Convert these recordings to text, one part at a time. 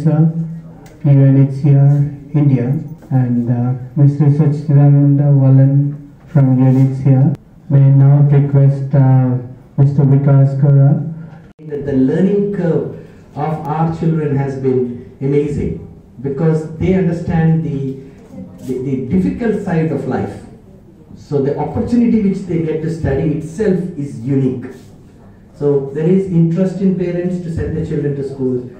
Officer, UNHCR, India, and Mr. Sachidananda Wallan from UNHCR. May I now request Mr. Vikas Kara. The learning curve of our children has been amazing because they understand the difficult side of life. So the opportunity which they get to study itself is unique. So there is interest in parents to send their children to schools.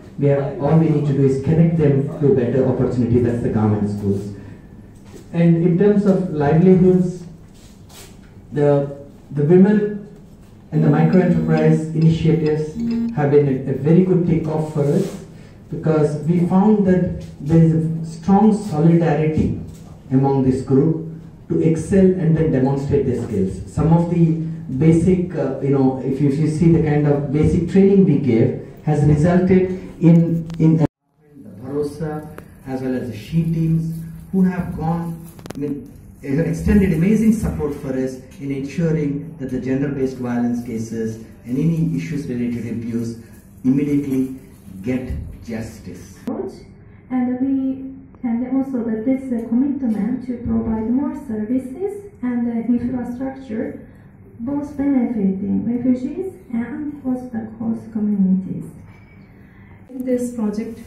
All we need to do is connect them to a better opportunity. That's the government schools. And in terms of livelihoods, the women and the micro-enterprise initiatives have been a very good takeoff for us because we found that there is a strong solidarity among this group to excel and then demonstrate their skills. Some of the basic, if you see the kind of basic training we gave has resulted in the Bharosa as well as the SHE teams who have extended amazing support for us in ensuring that the gender-based violence cases and any issues related to abuse immediately get justice. And also that this commitment to provide more services and infrastructure, both benefiting refugees and host communities. This project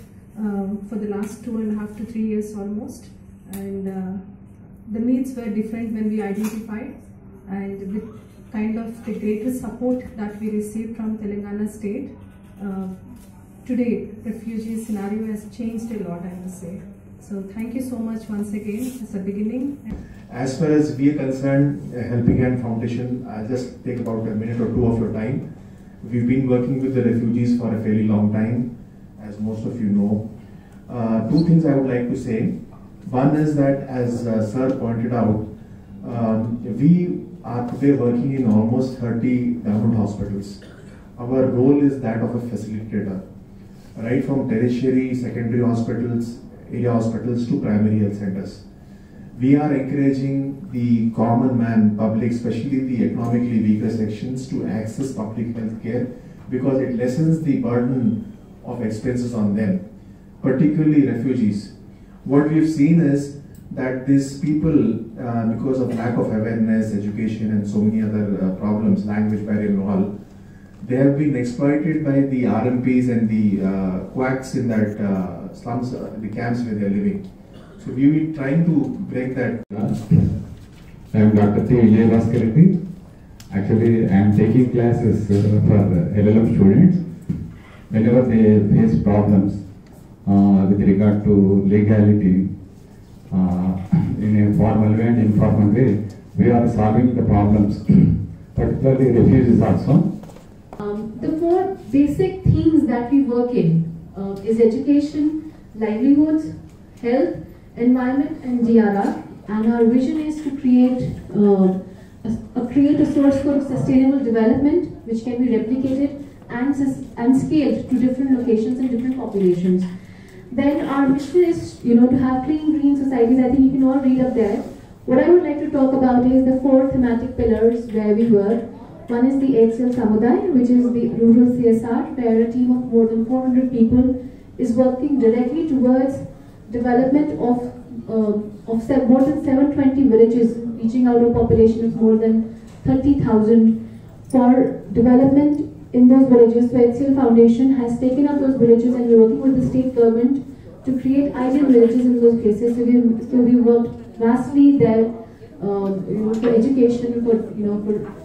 for the last 2.5 to 3 years almost, and the needs were different when we identified, and with kind of the greater support that we received from Telangana state, today refugee scenario has changed a lot, I must say. So thank you so much once again as a beginning. As far as we are concerned, Helping Hand Foundation, I'll just take about a minute or two of your time. We've been working with the refugees for a fairly long time, as most of you know. Two things I would like to say. One is that, as Sir pointed out, we are today working in almost 30 government hospitals. Our role is that of a facilitator, right from tertiary, secondary hospitals, area hospitals to primary health centers. We are encouraging the common man, public, especially the economically weaker sections, to access public health care because it lessens the burden of expenses on them, particularly refugees. What we've seen is that these people, because of lack of awareness, education and so many other problems, language barrier and all, they have been exploited by the RMPs and the quacks in that slums, the camps where they are living. So we will be trying to break that. I am Dr. T. Vijay. Actually, I am taking classes for LLM students. Whenever they face problems with regard to legality, in a formal way and informal way, we are solving the problems, particularly refugees also. The four basic themes that we work in is education, livelihoods, health, environment and DRR, and our vision is to create a source for sustainable development which can be replicated and scaled to different locations and different populations. Then our mission is, to have clean, green societies. I think you can all read up there. What I would like to talk about is the four thematic pillars where we work. One is the HCL Samuday, which is the rural CSR, where a team of more than 400 people is working directly towards development of more than 720 villages, reaching out a population of more than 30,000 for development in those villages. So HCL Foundation has taken up those villages and we're working with the state government to create ideal villages in those places. So we worked vastly there, for education, for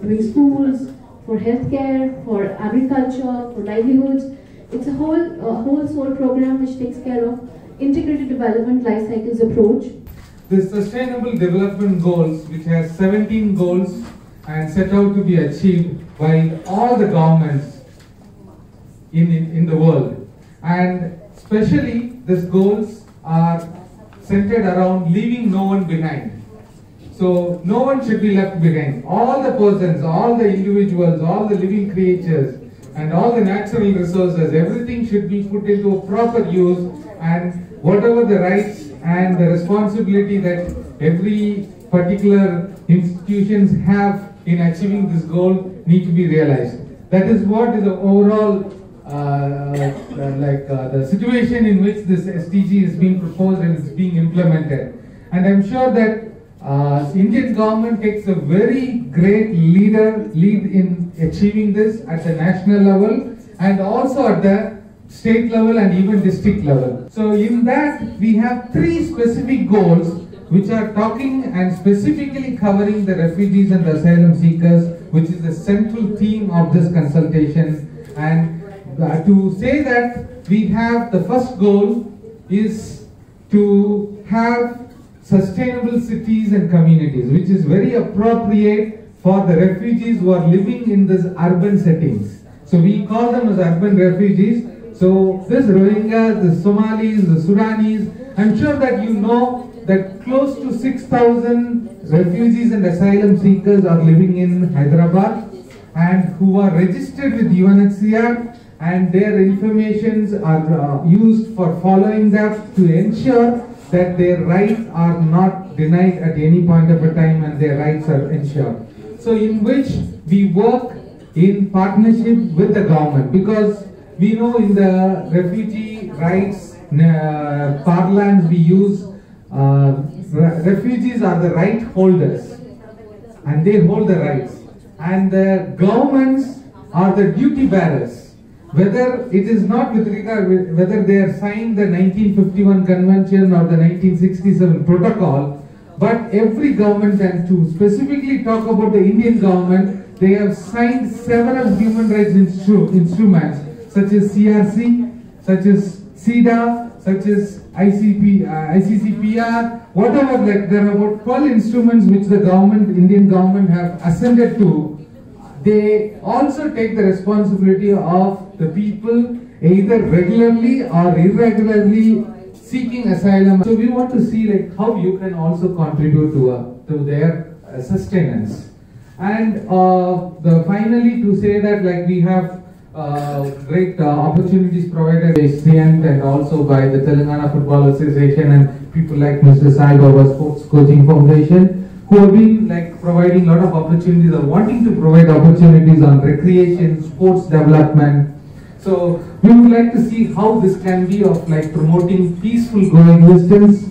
doing schools, for healthcare, for agriculture, for livelihoods. It's a whole soul program which takes care of integrated development life cycles approach. The Sustainable Development Goals, which has 17 goals and set out to be achieved by all the governments in the world, and especially these goals are centered around leaving no one behind. So no one should be left behind. All the persons, all the individuals, all the living creatures and all the natural resources, everything should be put into a proper use, and whatever the rights and the responsibility that every particular institutions have in achieving this goal need to be realized. That is what is the overall the situation in which this SDG is being proposed and is being implemented. And I'm sure that Indian government takes a very great lead in achieving this at the national level and also at the state level and even district level. So in that we have 3 specific goals which are talking and specifically covering the refugees and the asylum seekers, which is the central theme of this consultation. And to say that we have the first goal is to have sustainable cities and communities, which is very appropriate for the refugees who are living in these urban settings. So we call them as urban refugees. So this Rohingya, the Somalis, the Sudanese, I'm sure that you know that close to 6,000 refugees and asylum seekers are living in Hyderabad and who are registered with UNHCR, and their informations are used for following that to ensure that their rights are not denied at any point of a time and their rights are ensured. So in which we work in partnership with the government, because we know in the refugee rights parlance we use refugees are the right holders and they hold the rights, and the governments are the duty bearers. Whether it is not with regard whether they are signed the 1951 convention or the 1967 protocol, but every government, and to specifically talk about the Indian government, they have signed several human rights instruments such as CRC, such as CEDA, such as ICCPR, whatever. Like there are about 12 instruments which the government, Indian government, have assented to. They also take the responsibility of the people either regularly or irregularly seeking asylum. So we want to see like how you can also contribute to their sustenance. And finally to say that like we have great opportunities provided by SCF and also by the Telangana Football Association and people like Mr. Saibaba Sports Coaching Foundation, who have been like providing a lot of opportunities or wanting to provide opportunities on recreation, sports development. So we would like to see how this can be of like promoting peaceful coexistence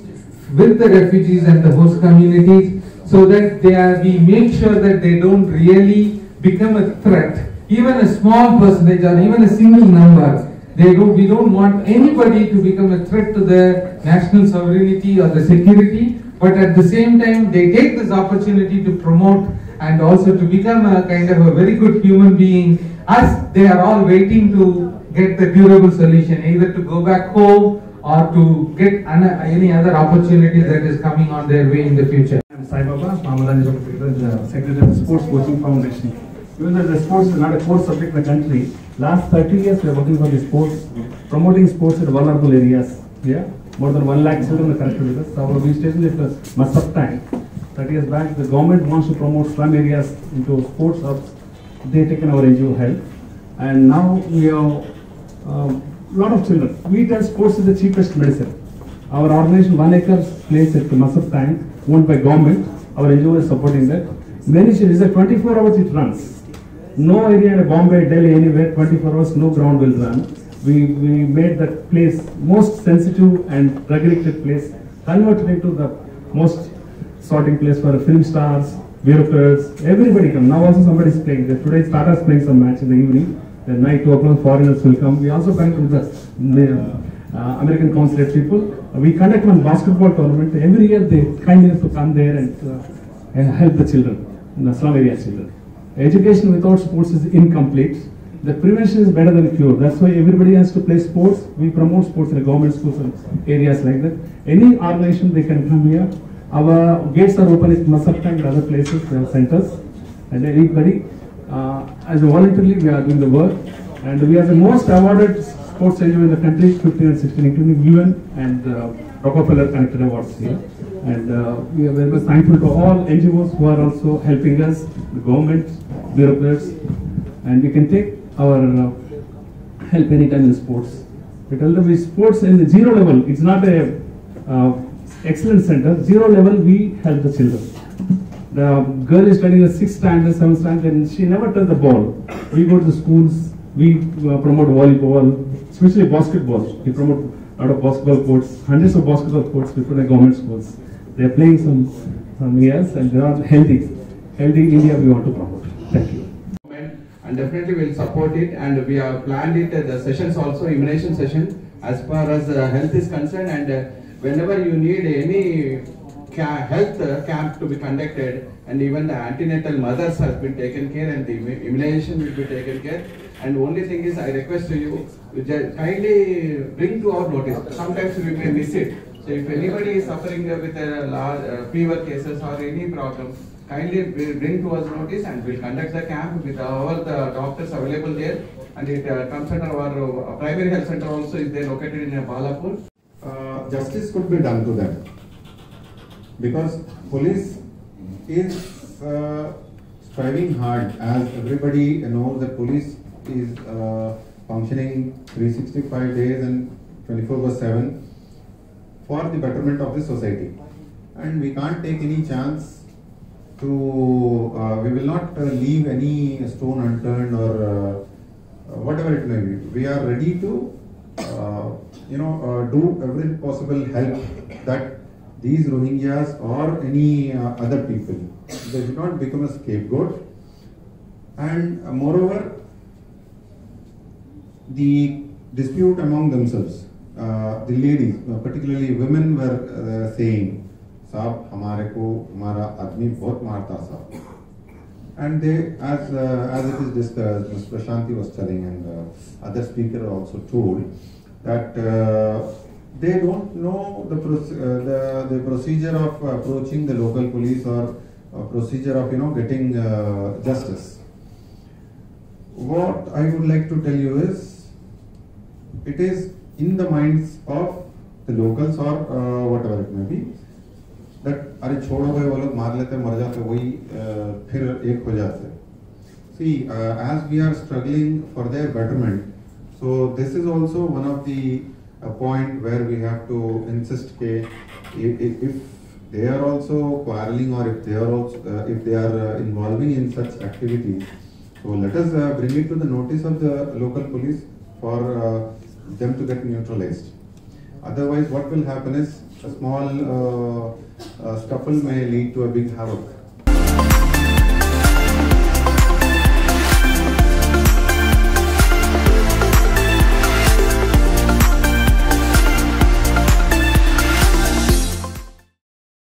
with the refugees and the host communities, so that we make sure that they don't really become a threat. Even a small percentage or even a single number, we don't want anybody to become a threat to the national sovereignty or the security, but at the same time they take this opportunity to promote and also to become a kind of a very good human being, as they are all waiting to get the durable solution, either to go back home or to get any other opportunity that is coming on their way in the future. I am Saibaba, the Secretary of the Sports Coaching Foundation. Even though the sports is not a core subject in the country, last 30 years we are working for the sports, promoting sports in vulnerable areas. Yeah, more than 1 lakh children are connected with us. Our registration is the Masap tank. 30 years back, the government wants to promote slum areas into sports hubs. They taken our NGO help, and now we have a lot of children. We tell sports is the cheapest medicine. Our organization 1 acre place at the Masap tank, owned by government. Our NGO is supporting that. Many children, it's 24 hours it runs. No area in Bombay, Delhi, anywhere, 24 hours, no ground will run. We made that place most sensitive and drug-addicted place, converted into the most sorting place for film stars, bureaucrats, everybody come. Now also somebody is playing. Today Tata is playing some match in the evening. The night 2 o'clock foreigners will come. We also connect with the American consulate people. We conduct one basketball tournament. Every year they kind enough to come there and help the children, the slum area children. Education without sports is incomplete. The prevention is better than cure. That's why everybody has to play sports. We promote sports in the government schools and areas like that. Any organization, they can come here. Our gates are open at Masap and other places, we have centers. And anybody, as a voluntarily, we are doing the work. And we are the most awarded sports NGO in the country, 15 and 16, including UN and Rockefeller Connected Awards here. And we are very much thankful to all NGOs who are also helping us, the government, bureaucrats, and we can take our help anytime in sports. We tell them with sports in the 0 level, it's not a excellent center. 0 level, we help the children. The girl is studying the 6th standard, 7th standard, and she never touched the ball. We go to the schools, We promote volleyball, especially basketball. We promote a lot of basketball courts, hundreds of basketball courts we put in government schools. They are playing some years and they are healthy. Healthy India we want to promote. Thank you. And definitely we'll support it, and we have planned it, the sessions also, immunization session as far as health is concerned, and whenever you need any health camp to be conducted, and even the antenatal mothers has been taken care and the immunization will be taken care. And only thing is, I request to you, kindly bring to our notice. Sometimes we may miss it. So if anybody is suffering with a large fever cases or any problem, kindly bring to us notice, and we'll conduct the camp with all the doctors available there. And it comes under our primary health center also is there located in Balapur. Justice could be done to them, because police is striving hard, as everybody knows that police is functioning 365 days and 24/7 for the betterment of the society, and we can't take any chance to, we will not leave any stone unturned or whatever it may be. We are ready to do every possible help that these Rohingyas or any other people, they should not become a scapegoat. And moreover, the dispute among themselves, the ladies, particularly women, were saying, "Saab, hamare ko hamara admi bahut marta saab." And they, as it is discussed, Ms. Prashanti was telling, and other speaker also told, that they don't know the procedure of approaching the local police or procedure of getting justice. What I would like to tell you is, it is in the minds of the locals or whatever it may be, that अरे छोड़ो भाई वो लोग मार लेते मर जाते वही फिर एक हो जाते. See, as we are struggling for their betterment, so this is also one of the point where we have to insist that if they are also quarreling, or if they are also if they are involving in such activities, so let us bring it to the notice of the local police for them to get neutralized. Otherwise, what will happen is a small scuffle may lead to a big havoc.